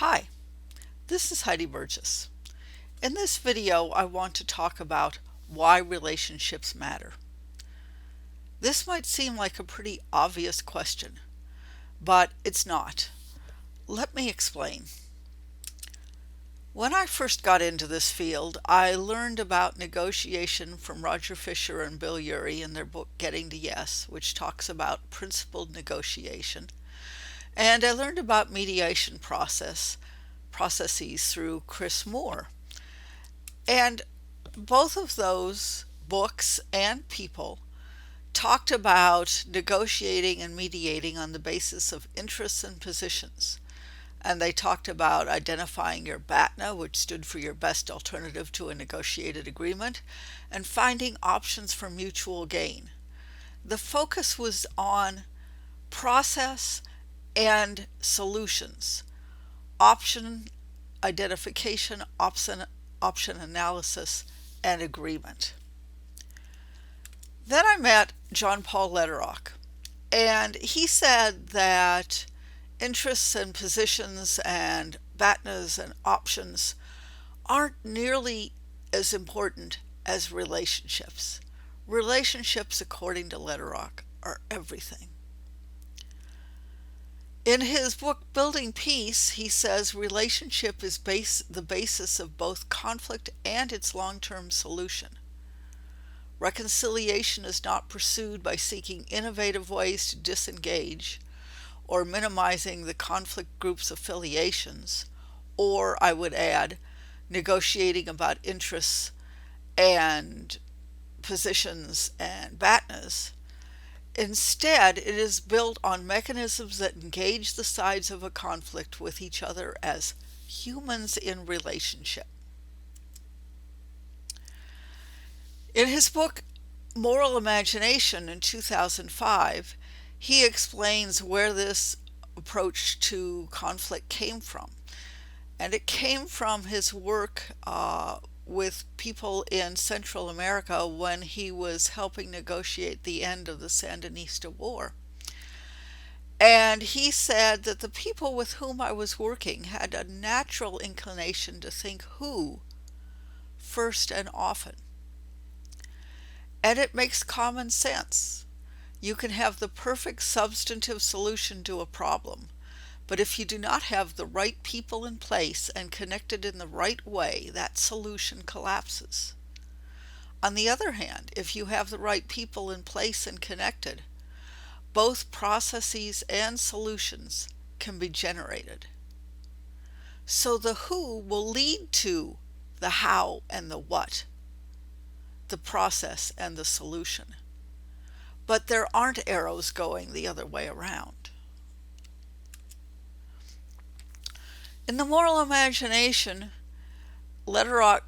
Hi, this is Heidi Burgess. In this video, I want to talk about why relationships matter. This might seem like a pretty obvious question, but it's not. Let me explain. When I first got into this field, I learned about negotiation from Roger Fisher and Bill Urey in their book Getting to Yes, which talks about principled negotiation. And I learned about mediation processes through Chris Moore. And both of those books and people talked about negotiating and mediating on the basis of interests and positions. And they talked about identifying your BATNA, which stood for your best alternative to a negotiated agreement, and finding options for mutual gain. The focus was on process and solutions, option identification, option analysis, and agreement. Then I met John Paul Lederach, and he said that interests and positions and BATNAs and options aren't nearly as important as relationships. Relationships, according to Lederach, are everything. In his book Building Peace, he says relationship is the basis of both conflict and its long-term solution. Reconciliation is not pursued by seeking innovative ways to disengage or minimizing the conflict group's affiliations, or, I would add, negotiating about interests and positions and BATNAs. Instead, it is built on mechanisms that engage the sides of a conflict with each other as humans in relationship. In his book Moral Imagination in 2005, he explains where this approach to conflict came from. And it came from his work with people in Central America when he was helping negotiate the end of the Sandinista War. And he said that the people with whom I was working had a natural inclination to think who first and often. And it makes common sense. You can have the perfect substantive solution to a problem, but if you do not have the right people in place and connected in the right way, that solution collapses. On the other hand, if you have the right people in place and connected, both processes and solutions can be generated. So the who will lead to the how and the what, the process and the solution. But there aren't arrows going the other way around. In the Moral Imagination, Lederach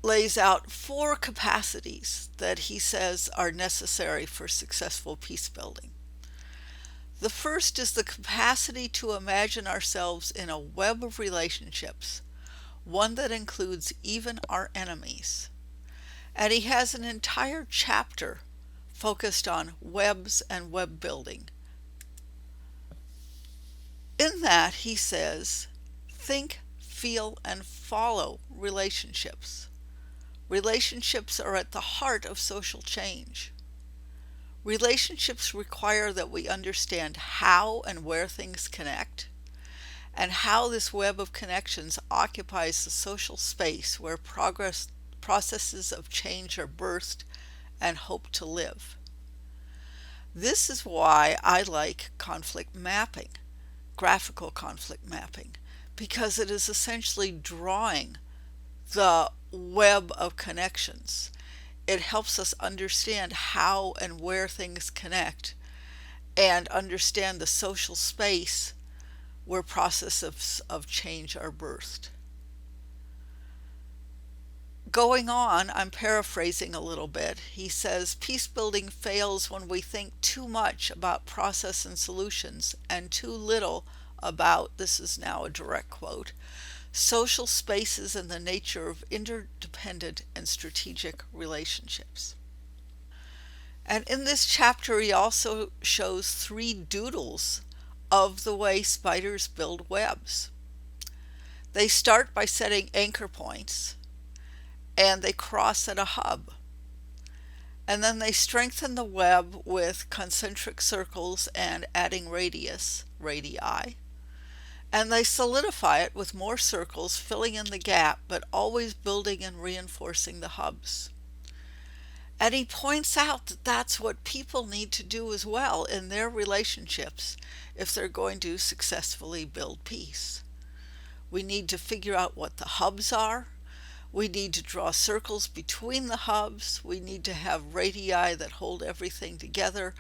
lays out 4 capacities that he says are necessary for successful peace building. The first is the capacity to imagine ourselves in a web of relationships, one that includes even our enemies. And he has an entire chapter focused on webs and web building. In that, he says, think, feel, and follow relationships. Relationships are at the heart of social change. Relationships require that we understand how and where things connect, and how this web of connections occupies the social space where processes of change are birthed and hope to live. This is why I like conflict mapping, graphical conflict mapping, because it is essentially drawing the web of connections. It helps us understand how and where things connect and understand the social space where processes of change are birthed. Going on, I'm paraphrasing a little bit. He says, peace building fails when we think too much about process and solutions and too little about, this is now a direct quote, social spaces and the nature of interdependent and strategic relationships. And in this chapter, he also shows 3 doodles of the way spiders build webs. They start by setting anchor points and they cross at a hub. And then they strengthen the web with concentric circles and adding radii, and they solidify it with more circles filling in the gap, but always building and reinforcing the hubs. And he points out that that's what people need to do as well in their relationships if they're going to successfully build peace. We need to figure out what the hubs are. We need to draw circles between the hubs. We need to have radii that hold everything together.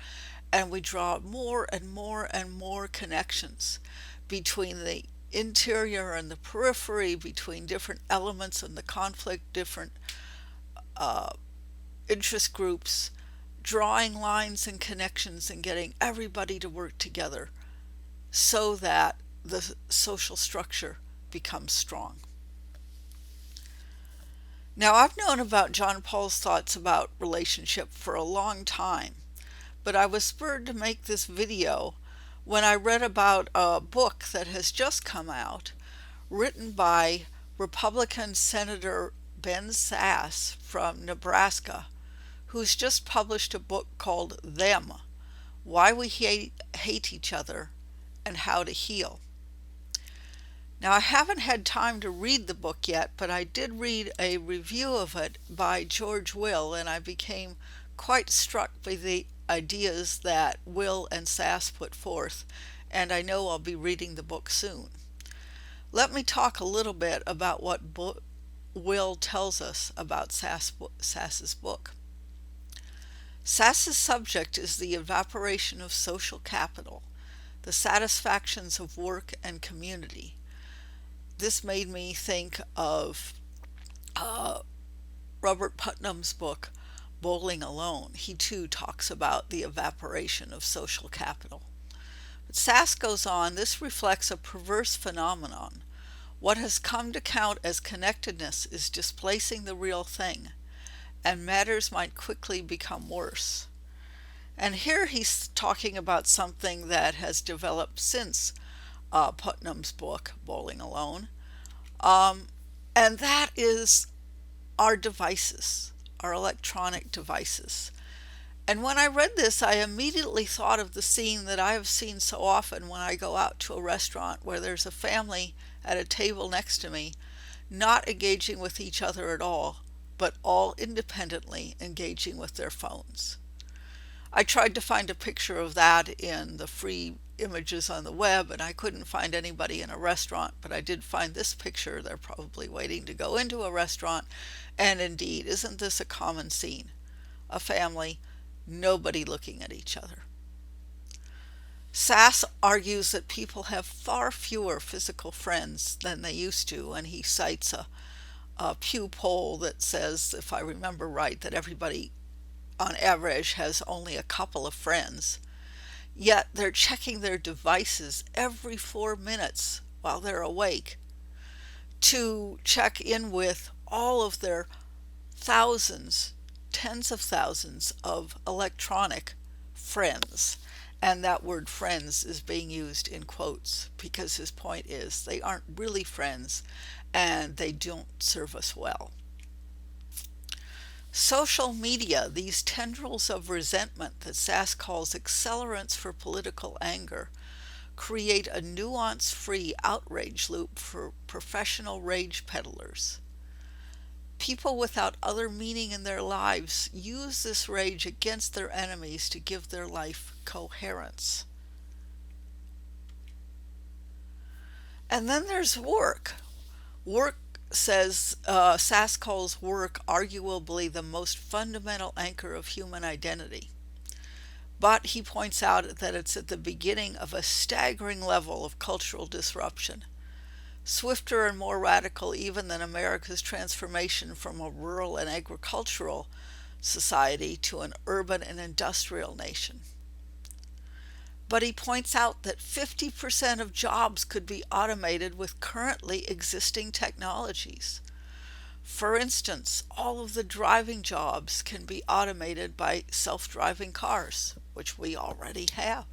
And we draw more and more and more connections between the interior and the periphery, between different elements in the conflict, different interest groups, drawing lines and connections and getting everybody to work together so that the social structure becomes strong. Now, I've known about John Paul's thoughts about relationship for a long time, but I was spurred to make this video when I read about a book that has just come out, written by Republican Senator Ben Sasse from Nebraska, who's just published a book called Them: Why We Hate Each Other and How to Heal. Now, I haven't had time to read the book yet, but I did read a review of it by George Will, and I became quite struck by the ideas that Will and Sasse put forth, and I know I'll be reading the book soon. Let me talk a little bit about what Will tells us about Sasse's book. Sasse's subject is the evaporation of social capital, the satisfactions of work and community. This made me think of Robert Putnam's book, Bowling Alone. He too talks about the evaporation of social capital. But Sasse goes on, this reflects a perverse phenomenon. What has come to count as connectedness is displacing the real thing, and matters might quickly become worse. And here he's talking about something that has developed since Putnam's book, Bowling Alone, and that is our devices, our electronic devices. And when I read this, I immediately thought of the scene that I have seen so often when I go out to a restaurant where there's a family at a table next to me, not engaging with each other at all, but all independently engaging with their phones. I tried to find a picture of that in the free images on the web, and I couldn't find anybody in a restaurant, but I did find this picture. They're probably waiting to go into a restaurant, and indeed, isn't this a common scene? A family, nobody looking at each other. Sasse argues that people have far fewer physical friends than they used to, and he cites a Pew poll that says, if I remember right, that everybody on average has only a couple of friends. Yet they're checking their devices every 4 minutes while they're awake to check in with all of their thousands, tens of thousands of electronic friends. And that word friends is being used in quotes because his point is they aren't really friends and they don't serve us well. Social media, these tendrils of resentment that Sasse calls accelerants for political anger, create a nuance-free outrage loop for professional rage peddlers. People without other meaning in their lives use this rage against their enemies to give their life coherence. And then there's work. Work says, Sasse calls work arguably the most fundamental anchor of human identity. But he points out that it's at the beginning of a staggering level of cultural disruption, swifter and more radical even than America's transformation from a rural and agricultural society to an urban and industrial nation. But he points out that 50% of jobs could be automated with currently existing technologies. For instance, all of the driving jobs can be automated by self-driving cars, which we already have.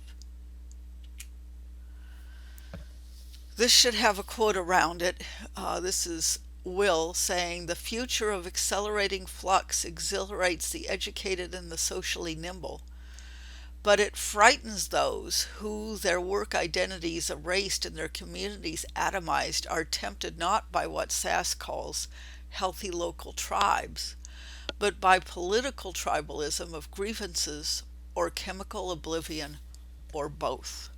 This should have a quote around it. This is Will saying, "The future of accelerating flux exhilarates the educated and the socially nimble, but it frightens those who, their work identities erased and their communities atomized, are tempted not by what Sasse calls healthy local tribes, but by political tribalism of grievances or chemical oblivion or both."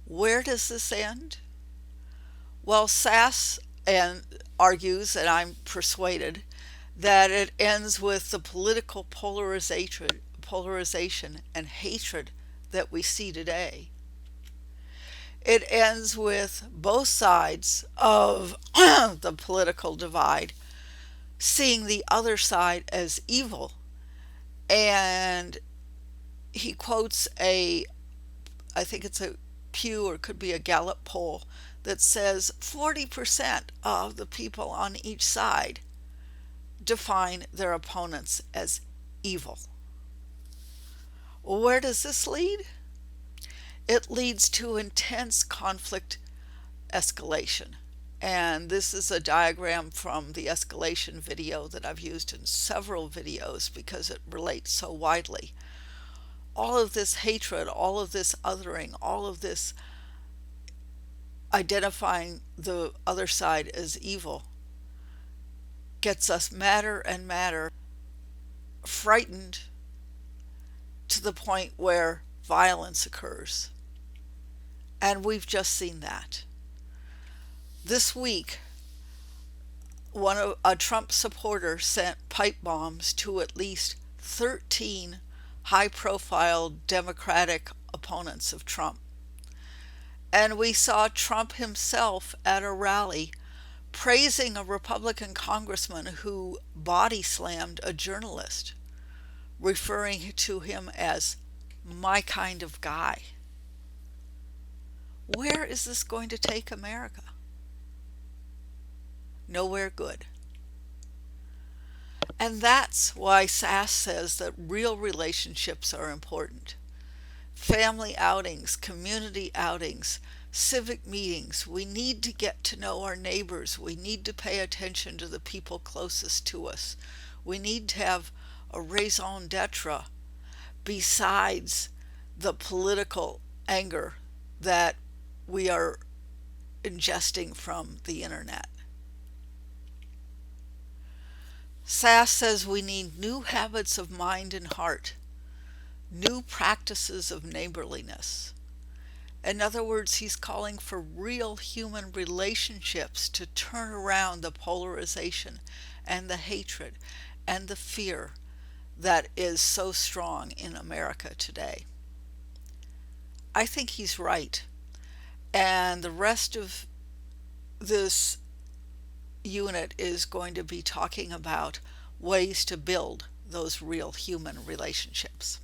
Where does this end? Well, Sasse argues, and I'm persuaded, that it ends with the political polarization and hatred that we see today. It ends with both sides of the political divide seeing the other side as evil. And he quotes I think it's a Pew or it could be a Gallup poll that says 40% of the people on each side define their opponents as evil. Where does this lead? It leads to intense conflict escalation. And this is a diagram from the escalation video that I've used in several videos because it relates so widely. All of this hatred, all of this othering, all of this identifying the other side as evil gets us madder and madder, frightened to the point where violence occurs. And we've just seen that. This week, a Trump supporter sent pipe bombs to at least 13 high-profile Democratic opponents of Trump. And we saw Trump himself at a rally praising a Republican congressman who body slammed a journalist, referring to him as my kind of guy. Where is this going to take America? Nowhere good. And that's why Sasse says that real relationships are important. Family outings, community outings, civic meetings. We need to get to know our neighbors. We need to pay attention to the people closest to us. We need to have a raison d'etre besides the political anger that we are ingesting from the internet. Sasse says we need new habits of mind and heart, new practices of neighborliness. In other words, he's calling for real human relationships to turn around the polarization and the hatred and the fear that is so strong in America today. I think he's right. And the rest of this unit is going to be talking about ways to build those real human relationships.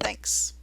Thanks.